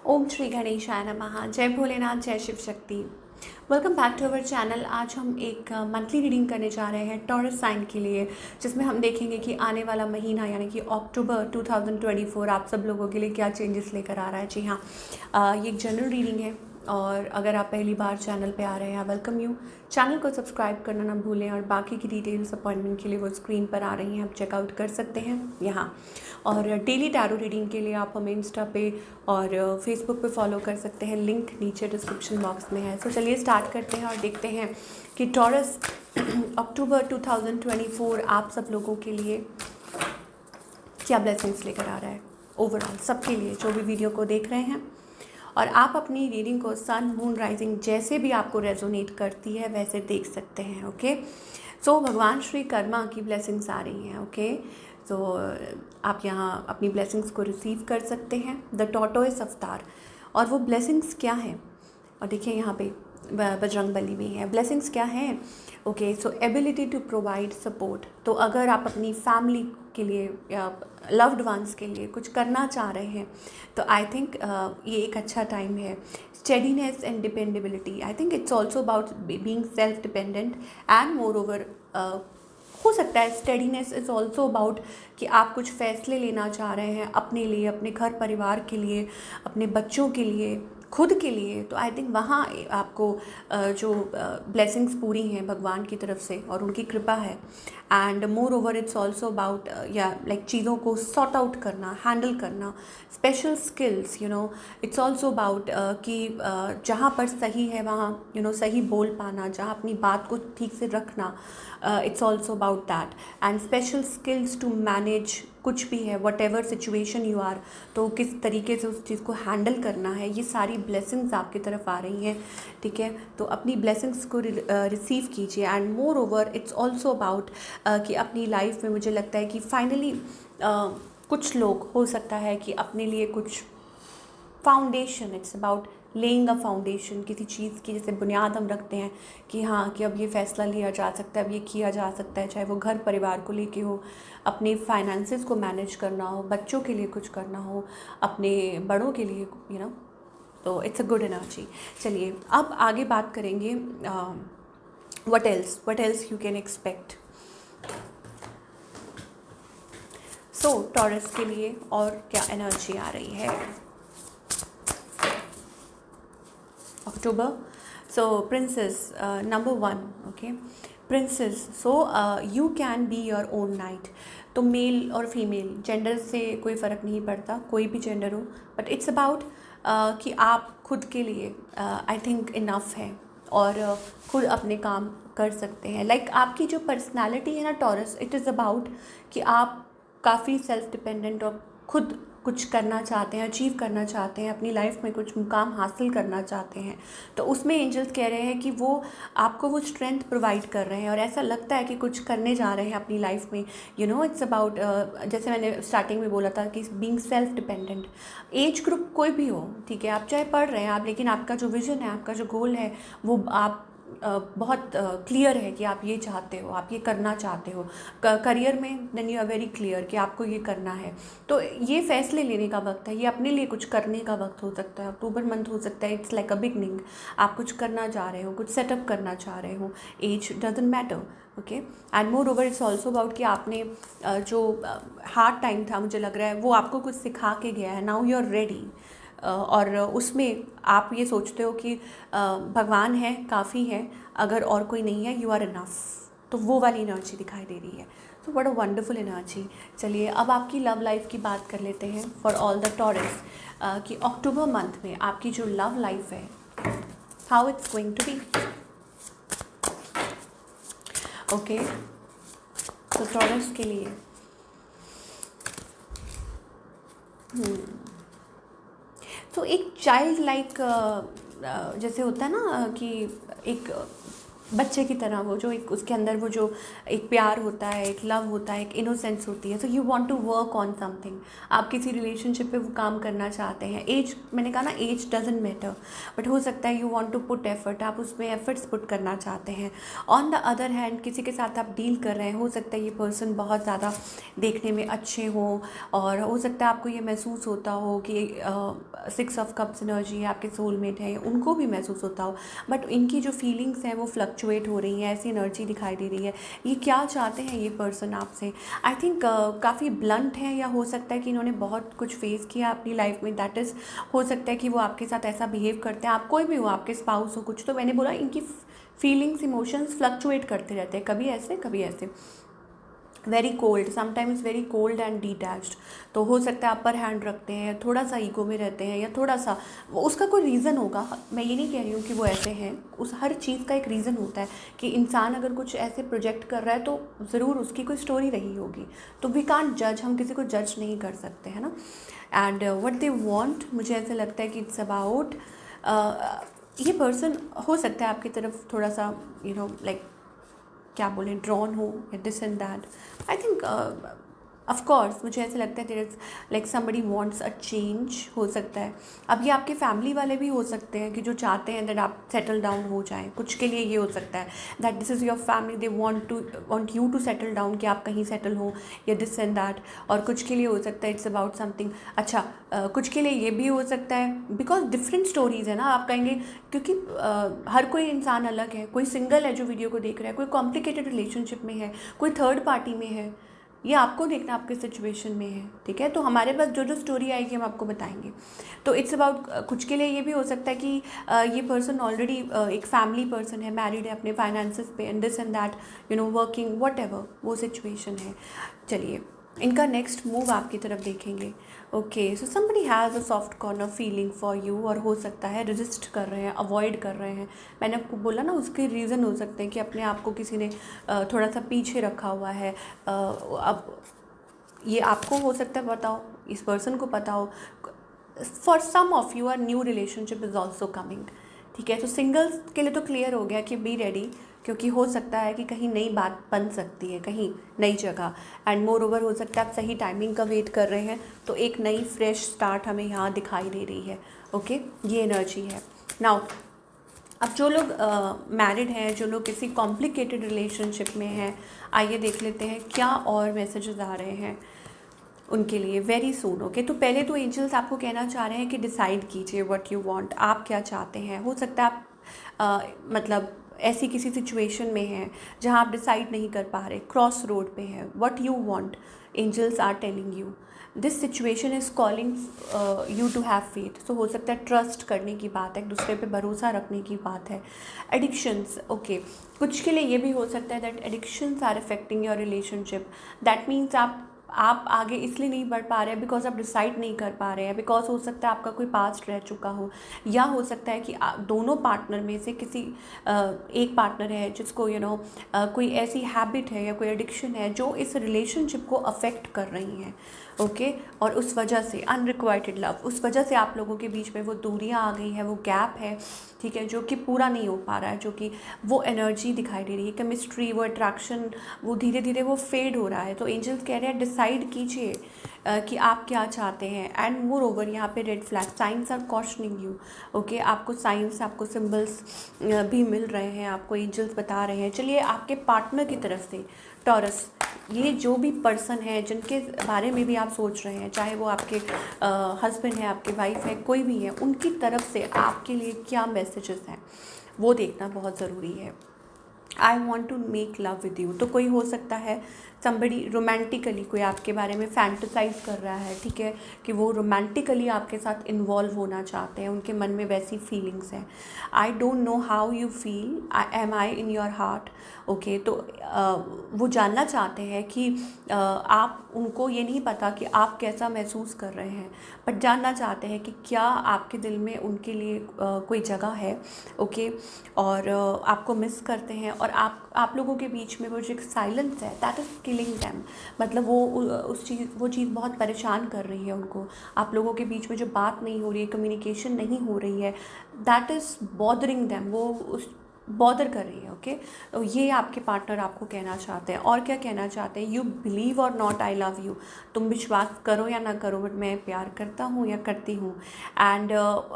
ओम श्री गणेशाय नमः। जय भोलेनाथ, जय Shiv Shakti. Welcome back to our channel. आज हम एक मंथली रीडिंग करने जा रहे हैं टॉरस साइन के लिए, जिसमें हम देखेंगे कि आने वाला महीना यानी कि अक्टूबर 2024 आप सब लोगों के लिए क्या चेंजेस लेकर आ रहा है। जी हाँ, ये एक जनरल रीडिंग है और अगर आप पहली बार चैनल पे आ रहे हैं, वेलकम यू। चैनल को सब्सक्राइब करना ना भूलें और बाकी की डिटेल्स अपॉइंटमेंट के लिए वो स्क्रीन पर आ रही हैं, आप चेकआउट कर सकते हैं यहाँ। और डेली टैरो रीडिंग के लिए आप हमें इंस्टा पे और फेसबुक पे फॉलो कर सकते हैं, लिंक नीचे डिस्क्रिप्शन बॉक्स में है। सो चलिए स्टार्ट करते हैं और देखते हैं कि टॉरस अक्टूबर 2024 आप सब लोगों के लिए क्या ब्लेसिंग्स लेकर आ रहा है ओवरऑल सबके लिए जो भी वीडियो को देख रहे हैं। और आप अपनी रीडिंग को सन मून राइजिंग जैसे भी आपको रेजोनेट करती है वैसे देख सकते हैं। ओके, सो भगवान श्री कर्मा की ब्लेसिंग्स आ रही हैं। ओके, तो आप यहाँ अपनी ब्लेसिंग्स को रिसीव कर सकते हैं। द टॉर्टोइस अवतार, और वो ब्लेसिंग्स क्या हैं, और देखिए यहाँ पे बजरंग बली भी है। ब्लेसिंग्स क्या हैं? Okay, so ability to provide support. तो अगर आप अपनी फैमिली के लिए या लव्ड वंस के लिए कुछ करना चाह रहे हैं तो आई थिंक ये एक अच्छा टाइम है। Steadiness and dependability, I think it's also about being self dependent and more over हो सकता है स्टेडीनेस इज़ ऑल्सो अबाउट कि आप कुछ फैसले लेना चाह रहे हैं अपने लिए, अपने घर परिवार के लिए, अपने बच्चों के लिए, खुद के लिए। तो आई थिंक वहाँ आपको जो ब्लेसिंग्स पूरी हैं भगवान की तरफ से और उनकी कृपा है। And moreover it's also about या लाइक चीज़ों को सॉर्ट आउट करना, हैंडल करना, special skills, it's also about कि जहाँ पर सही है वहाँ सही बोल पाना, जहाँ अपनी बात को ठीक से रखना। It's also about that and special skills to manage कुछ भी है, whatever situation you are, तो किस तरीके से उस चीज़ को हैंडल करना है। ये सारी ब्लेसिंग्स आपकी तरफ आ रही हैं, ठीक है। तो अपनी ब्लेसिंग्स को रिसीव कीजिए। And moreover it's also about कि अपनी लाइफ में मुझे लगता है कि फाइनली कुछ लोग हो सकता है कि अपने लिए कुछ foundation, it's about laying a foundation किसी चीज़ की, जैसे बुनियाद हम रखते हैं कि हाँ कि अब ये फ़ैसला लिया जा सकता है, अब ये किया जा सकता है, चाहे वो घर परिवार को लेके हो, अपने फाइनेंसेस को मैनेज करना हो, बच्चों के लिए कुछ करना हो, अपने बड़ों के लिए तो इट्स अ गुड एनर्जी। चलिए अब आगे बात करेंगे what else you can expect. So taurus के लिए और क्या एनर्जी आ रही है October? So princess, number one, okay, princess, so you can be your own knight. तो मेल और फीमेल जेंडर से कोई फ़र्क नहीं पड़ता, कोई भी जेंडर हो, बट इट्स अबाउट कि आप खुद के लिए आई थिंक इनफ है और खुद अपने काम कर सकते हैं। लाइक आपकी जो पर्सनालिटी है ना टॉरस, इट इज़ अबाउट कि आप काफ़ी सेल्फ डिपेंडेंट और खुद कुछ करना चाहते हैं, अचीव करना चाहते हैं, अपनी लाइफ में कुछ मुकाम हासिल करना चाहते हैं। तो उसमें एंजल्स कह रहे हैं कि वो आपको वो स्ट्रेंथ प्रोवाइड कर रहे हैं और ऐसा लगता है कि कुछ करने जा रहे हैं अपनी लाइफ में। इट्स अबाउट जैसे मैंने स्टार्टिंग में बोला था कि being self dependent. Age group कोई भी हो, ठीक है, आप चाहे पढ़ रहे हैं आप, लेकिन आपका जो विजन है, आपका जो गोल है, वो आप बहुत क्लियर है कि आप ये चाहते हो, आप ये करना चाहते हो करियर में, then you are very clear कि आपको ये करना है। तो ये फैसले लेने का वक्त है, ये अपने लिए कुछ करने का वक्त हो सकता है। अक्टूबर मंथ हो सकता है, इट्स लाइक अ बिगनिंग। आप कुछ करना चाह रहे हो, कुछ सेटअप करना चाह रहे हो, age doesn't matter, okay. And moreover it's also about कि आपने जो हार्ड टाइम था, मुझे लग रहा है वो आपको कुछ सिखा के गया है। नाउ यू आर रेडी और उसमें आप ये सोचते हो कि भगवान है, काफ़ी है, अगर और कोई नहीं है, यू आर इनफ। तो वो वाली एनर्जी दिखाई दे रही है। तो व्हाट अ वंडरफुल एनर्जी। चलिए अब आपकी लव लाइफ की बात कर लेते हैं फॉर ऑल द टॉरस कि अक्टूबर मंथ में आपकी जो लव लाइफ है, how it's going to be. Okay, तो टॉरस के लिए तो एक चाइल्ड लाइक जैसे होता है ना कि एक बच्चे की तरह, वो जो एक उसके अंदर वो जो एक प्यार होता है, एक लव होता है, एक इनोसेंस होती है। So you want to work on something, आप किसी रिलेशनशिप पे वो काम करना चाहते हैं। एज, मैंने कहा ना, एज डजेंट मैटर, बट हो सकता है you want to put effort, आप उसमें एफर्ट्स पुट करना चाहते हैं। ऑन द अदर हैंड, किसी के साथ आप डील कर रहे हैं, हो सकता है ये पर्सन बहुत ज़्यादा देखने में अच्छे हों, और हो सकता है आपको ये महसूस होता हो कि 6 ऑफ कप्स एनर्जी है, आपके सोलमेट है, उनको भी महसूस होता हो, बट इनकी जो फीलिंग्स हैं वो फ्लक्चुएट हो रही हैं, ऐसी एनर्जी दिखाई दे रही है। ये क्या चाहते हैं ये पर्सन आपसे? आई थिंक काफ़ी ब्लंट है, या हो सकता है कि इन्होंने बहुत कुछ फेस किया अपनी लाइफ में, दैट इज़, हो सकता है कि वो आपके साथ ऐसा बिहेव करते हैं। आप कोई भी हो, आपके स्पाउस हो कुछ, तो मैंने बोला इनकी फीलिंग्स, इमोशंस फ्लक्चुएट करते रहते हैं, कभी ऐसे कभी ऐसे। Very cold, sometimes very cold and detached. तो हो सकता है अपर हैंड रखते हैं, थोड़ा सा ईगो में रहते हैं, या थोड़ा सा, उसका कोई रीज़न होगा। मैं ये नहीं कह रही हूँ कि वो ऐसे हैं, उस हर चीज़ का एक रीज़न होता है कि इंसान अगर कुछ ऐसे प्रोजेक्ट कर रहा है तो ज़रूर उसकी कोई स्टोरी रही होगी। तो वी कांट जज, हम किसी को जज नहीं कर सकते, है ना। एंड व्हाट दे वांट, मुझे ऐसा लगता है कि इट्स अबाउट, ये पर्सन हो सकता है आपकी तरफ थोड़ा सा लाइक क्या बोले, ड्रॉन हो, या this and that. I think of course मुझे ऐसा लगता है there is like somebody wants a change, हो सकता है। अब ये आपके फैमिली वाले भी हो सकते हैं कि जो चाहते हैं दैट आप सेटल डाउन हो जाएं। कुछ के लिए ये हो सकता है that this is your family, they want you to settle down, कि आप कहीं सेटल हो, या दिस एंड दैट। और कुछ के लिए हो सकता है इट्स अबाउट समथिंग अच्छा। कुछ के लिए ये भी हो सकता है, बिकॉज डिफरेंट स्टोरीज़ है ना, आप कहेंगे, क्योंकि हर कोई इंसान अलग है। कोई सिंगल है जो वीडियो को देख रहा है, कोई कॉम्प्लिकेटेड रिलेशनशिप में है, कोई थर्ड पार्टी में है, ये आपको देखना आपके सिचुएशन में है, ठीक है। तो हमारे पास जो जो स्टोरी आएगी हम आपको बताएंगे। तो इट्स अबाउट, कुछ के लिए ये भी हो सकता है कि ये पर्सन ऑलरेडी एक फैमिली पर्सन है, मैरिड है, अपने फाइनेंसेस पे, and this and that, working, what ever वो सिचुएशन है। चलिए, इनका नेक्स्ट मूव आपकी तरफ देखेंगे। Okay, so somebody has a soft corner feeling for you, और हो सकता है रेजिस्ट कर रहे हैं, अवॉइड कर रहे हैं। मैंने आपको बोला ना, उसके रीज़न हो सकते हैं कि अपने आप को किसी ने थोड़ा सा पीछे रखा हुआ है। अब ये आपको हो सकता है पता हो, इस पर्सन को पता हो। For some of you are new relationship is also coming, ठीक है। तो सिंगल्स के लिए तो क्लियर हो गया कि बी रेडी, क्योंकि हो सकता है कि कहीं नई बात बन सकती है, कहीं नई जगह। एंड मोर ओवर हो सकता है आप सही टाइमिंग का वेट कर रहे हैं, तो एक नई फ्रेश स्टार्ट हमें यहाँ दिखाई दे रही है। ओके, ये एनर्जी है। नाउ, अब जो लोग मैरिड हैं, जो लोग किसी कॉम्प्लिकेटेड रिलेशनशिप में हैं, आइए देख लेते हैं क्या और मैसेजेस आ रहे हैं उनके लिए वेरी सून। ओके, तो पहले तो एंजल्स आपको कहना चाह रहे हैं कि डिसाइड कीजिए व्हाट यू वांट, आप क्या चाहते हैं। हो सकता है आप मतलब ऐसी किसी सिचुएशन में हैं जहां आप डिसाइड नहीं कर पा रहे, क्रॉस रोड पे हैं। What you want, angels are telling you this situation is calling you to have faith. तो हो सकता है ट्रस्ट करने की बात है, एक दूसरे पे भरोसा रखने की बात है। एडिक्शंस, ओके, कुछ के लिए ये भी हो सकता है that addictions are affecting your relationship. That means आप आगे इसलिए नहीं बढ़ पा रहे हैं बिकॉज आप डिसाइड नहीं कर पा रहे हैं, बिकॉज हो सकता है आपका कोई पास्ट रह चुका हो, या हो सकता है कि दोनों पार्टनर में से किसी एक पार्टनर है जिसको कोई ऐसी हैबिट है या कोई एडिक्शन है जो इस रिलेशनशिप को अफेक्ट कर रही हैं। ओके, और उस वजह से अनरिक्वाइटेड लव, उस वजह से आप लोगों के बीच में वो दूरियां आ गई हैं, वो गैप है, ठीक है, जो कि पूरा नहीं हो पा रहा है, जो कि वो एनर्जी दिखाई दे रही है, केमिस्ट्री, वो अट्रैक्शन, वो धीरे धीरे वो फेड हो रहा है। तो एंजल्स कह रहे हैं डिसाइड कीजिए कि आप क्या चाहते हैं। एंड मोर ओवर यहाँ पे red flag, signs are cautioning you. Okay, आपको साइंस, आपको सिम्बल्स भी मिल रहे हैं, आपको एंजल्स बता रहे हैं। चलिए, आपके पार्टनर की तरफ से टॉरस, ये जो भी पर्सन है जिनके बारे में भी आप सोच रहे हैं, चाहे वो आपके हस्बैंड है, आपके वाइफ है, कोई भी है, उनकी तरफ से आपके लिए क्या मैसेजेस हैं वो देखना बहुत ज़रूरी है। I want to make love with you, तो कोई हो सकता है समबडी रोमांटिकली कोई आपके बारे में फैंटसाइज कर रहा है, ठीक है, कि वो रोमांटिकली आपके साथ इन्वॉल्व होना चाहते हैं, उनके मन में वैसी फीलिंग्स हैं। I don't know how you feel, am I in your heart. Okay, तो वो जानना चाहते हैं कि आप, उनको ये नहीं पता कि आप कैसा महसूस कर रहे हैं, बट जानना चाहते हैं कि क्या आपके दिल में उनके लिए कोई जगह है। ओके, और आपको मिस करते हैं, और आप लोगों के बीच में वो जो एक साइलेंस है दैट इज़ किलिंग दैम, मतलब वो चीज़ बहुत परेशान कर रही है उनको। आप लोगों के बीच में जो बात नहीं हो रही है, कम्युनिकेशन नहीं हो रही है, दैट इज़ बॉदरिंग दैम। वो बॉदर कर रही है। ओके, तो ये आपके पार्टनर आपको कहना चाहते हैं। और क्या कहना चाहते हैं, यू बिलीव और नॉट आई लव यू, तुम विश्वास करो या ना करो बट मैं प्यार करता हूँ या करती हूँ। एंड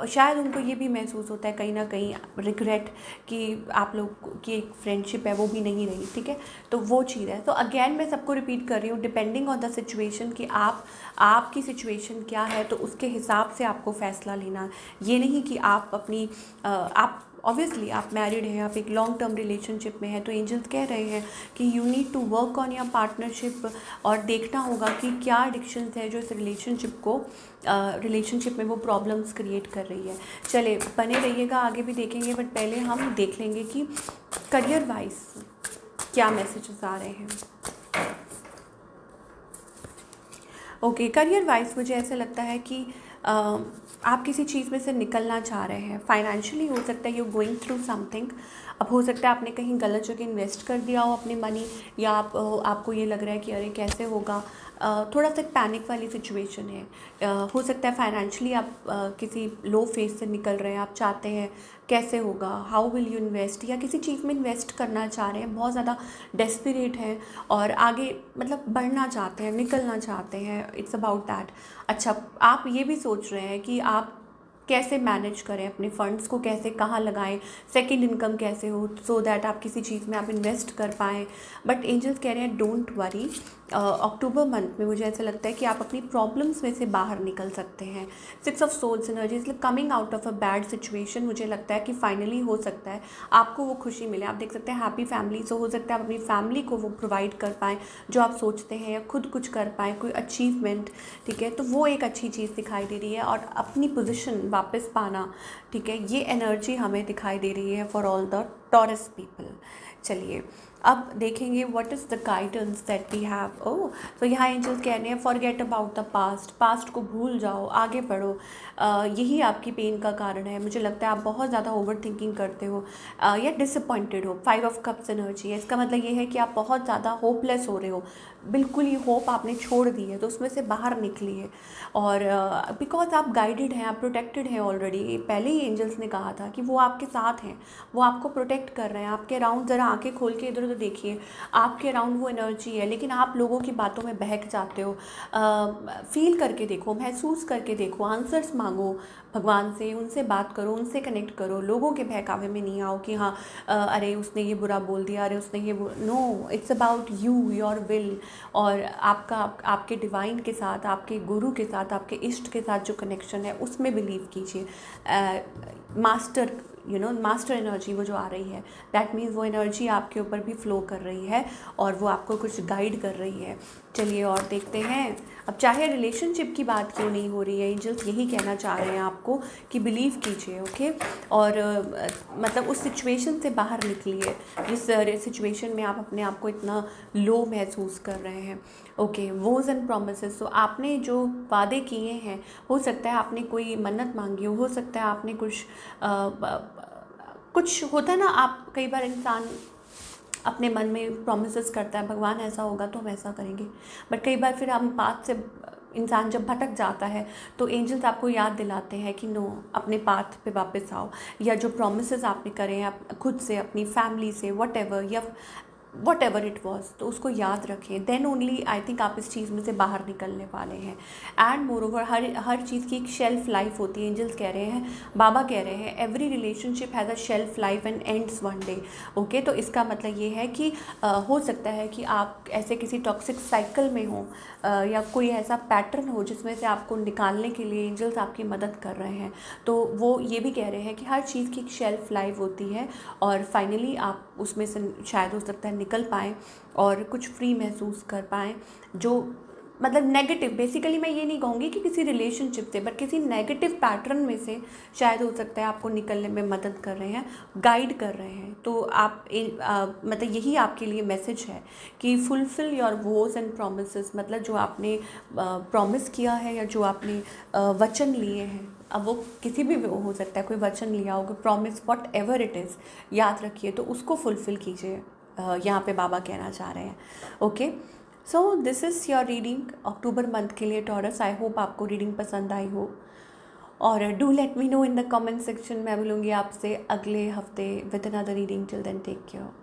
शायद उनको ये भी महसूस होता है कहीं ना कहीं रिग्रेट कि आप लोग की एक फ्रेंडशिप है वो भी नहीं रही। ठीक है, तो वो चीज़ है। तो अगेन मैं सबको रिपीट कर रही हूँ, डिपेंडिंग ऑन द सिचुएशन कि आपकी सिचुएशन क्या है, तो उसके हिसाब से आपको फ़ैसला लेना। ये नहीं कि आप अपनी आप ऑब्वियसली आप मैरिड हैं, आप एक लॉन्ग टर्म रिलेशनशिप में हैं, तो एंजल्स कह रहे हैं कि you need to work on your partnership और देखना होगा कि क्या एडिक्शंस है जो इस रिलेशनशिप में वो प्रॉब्लम्स क्रिएट कर रही है। चले बने रहिएगा, आगे भी देखेंगे, बट पहले हम देख लेंगे कि करियर वाइज क्या मैसेजेस आ रहे हैं। ओके, करियर वाइज मुझे ऐसा लगता है कि आप किसी चीज़ में से निकलना चाह रहे हैं। फाइनेंशियली हो सकता है यू गोइंग थ्रू समथिंग। अब हो सकता है आपने कहीं गलत जगह इन्वेस्ट कर दिया हो अपनी मनी, या आपको ये लग रहा है कि अरे कैसे होगा, थोड़ा सा पैनिक वाली सिचुएशन है। हो सकता है फाइनेंशियली आप किसी लो फेज से निकल रहे हैं, आप चाहते हैं कैसे होगा, हाउ विल यू इन्वेस्ट, या किसी चीज़ में इन्वेस्ट करना चाह रहे हैं, बहुत ज़्यादा डेस्परेट हैं और आगे मतलब बढ़ना चाहते हैं, निकलना चाहते हैं। It's about that. अच्छा, आप ये भी सोच रहे हैं कि आप कैसे मैनेज करें अपने फंड्स को, कैसे कहाँ लगाएं, सेकंड इनकम कैसे हो, सो दैट आप किसी चीज़ में आप इन्वेस्ट कर पाएँ। बट एंजल्स कह रहे हैं डोंट वरी, अक्टूबर मंथ में मुझे ऐसा लगता है कि आप अपनी प्रॉब्लम्स में से बाहर निकल सकते हैं। 6 ऑफ सोल्स एनर्जी, इसलिए coming out of a bad situation, मुझे लगता है कि फाइनली हो सकता है आपको वो खुशी मिले। आप देख सकते हैं हैप्पी फैमिली, सो हो सकता है आप अपनी फैमिली को वो प्रोवाइड कर पाएँ जो आप सोचते हैं, या खुद कुछ कर पाएँ, कोई अचीवमेंट। ठीक है, तो वो एक अच्छी चीज़ दिखाई दे रही है, और अपनी पोजीशन वापस पाना, ठीक है, ये एनर्जी हमें दिखाई दे रही है for all the Taurus people. चलिए अब देखेंगे what is the guidance that we have. Oh, तो यहाँ एंजल्स कह रहे हैं forget about the past, past को भूल जाओ, आगे बढ़ो। यही आपकी पेन का कारण है। मुझे लगता है आप बहुत ज़्यादा ओवर थिंकिंग करते हो या डिसअपॉइंटेड हो। 5 ऑफ कप्स एनर्जी है, इसका मतलब ये है कि आप बहुत ज़्यादा होपलेस हो रहे हो, बिल्कुल ही होप आपने छोड़ दी है, तो उसमें से बाहर निकलिए। और बिकॉज आप गाइडेड हैं, आप प्रोटेक्टेड हैं ऑलरेडी। पहले ही एंजल्स ने कहा था कि वो आपके साथ हैं, वो आपको प्रोटेक्ट कर रहे हैं। आपके अराउंड ज़रा आंखें खोल के इधर उधर देखिए, आपके अराउंड वो एनर्जी है, लेकिन आप लोगों की बातों में बहक जाते हो। फील करके देखो, महसूस करके देखो, आंसर्स मांगो भगवान से, उनसे बात करो, उनसे कनेक्ट करो। लोगों के बहकावे में नहीं आओ कि हाँ अरे उसने ये बुरा बोल दिया, अरे उसने ये no, it's about you, your will, और आपके डिवाइन के साथ, आपके गुरु के साथ, आपके इष्ट के साथ जो कनेक्शन है उसमें बिलीव कीजिए। मास्टर मास्टर एनर्जी वो जो आ रही है, दैट मीन्स वो एनर्जी आपके ऊपर भी फ्लो कर रही है और वो आपको कुछ गाइड कर रही है। चलिए और देखते हैं। अब चाहे रिलेशनशिप की बात क्यों नहीं हो रही है, एंजल्स यही कहना चाह रहे हैं आपको कि बिलीव कीजिए। ओके, और मतलब उस सिचुएशन से बाहर निकलिए जिस सिचुएशन में आप अपने आप को इतना लो महसूस कर रहे हैं। ओके, वोज एंड प्रोमिसेस, तो आपने जो वादे किए हैं, हो सकता है आपने कोई मन्नत मांगी हो सकता है आपने कुछ होता है ना, आप कई बार इंसान अपने मन में प्रॉमिसेस करता है, भगवान ऐसा होगा तो हम ऐसा करेंगे, बट कई बार फिर हम पाथ से इंसान जब भटक जाता है तो एंजल्स आपको याद दिलाते हैं कि नो, अपने पाथ पे वापस आओ, या जो प्रॉमिसेस आपने करे हैं खुद से, अपनी फैमिली से, वट एवर, या वट एवर इट वॉज, तो उसको याद रखें। देन ओनली आई थिंक आप इस चीज़ में से बाहर निकलने वाले हैं। एंड मोर ओवर हर चीज़ की एक शेल्फ लाइफ होती है। एंजल्स कह रहे हैं, बाबा कह रहे हैं, every relationship has a shelf life and ends one day. Okay, तो इसका मतलब ये है कि हो सकता है कि आप ऐसे किसी टॉक्सिक साइकिल में हो या कोई ऐसा पैटर्न हो जिसमें से आपको निकालने के लिए एंजल्स आपकी मदद कर रहे हैं। तो वो ये भी कह रहे हैं कि हर चीज़ की एक शेल्फ लाइफ होती है और फाइनली आप उसमें से शायद हो सकता है निकल पाएँ और कुछ फ्री महसूस कर पाएँ। जो मतलब नेगेटिव, बेसिकली मैं ये नहीं कहूँगी कि किसी रिलेशनशिप से, बट किसी नेगेटिव पैटर्न में से शायद हो सकता है आपको निकलने में मदद कर रहे हैं, गाइड कर रहे हैं। तो आप मतलब यही आपके लिए मैसेज है कि fulfil your vows and promises, मतलब जो आपने प्रॉमिस किया है या जो आपने वचन लिए हैं, अब वो किसी भी हो सकता है, कोई वचन लिया होगा, promise, what ever it is, याद रखिए, तो उसको फुलफ़िल कीजिए। यहाँ पे बाबा कहना चाह रहे हैं। Okay, so this is your reading October month के लिए टॉरस। आई होप आपको रीडिंग पसंद आई हो। और do let me know in the comment section. मैं मिलूँगी आपसे अगले हफ्ते with another reading. Till then take care.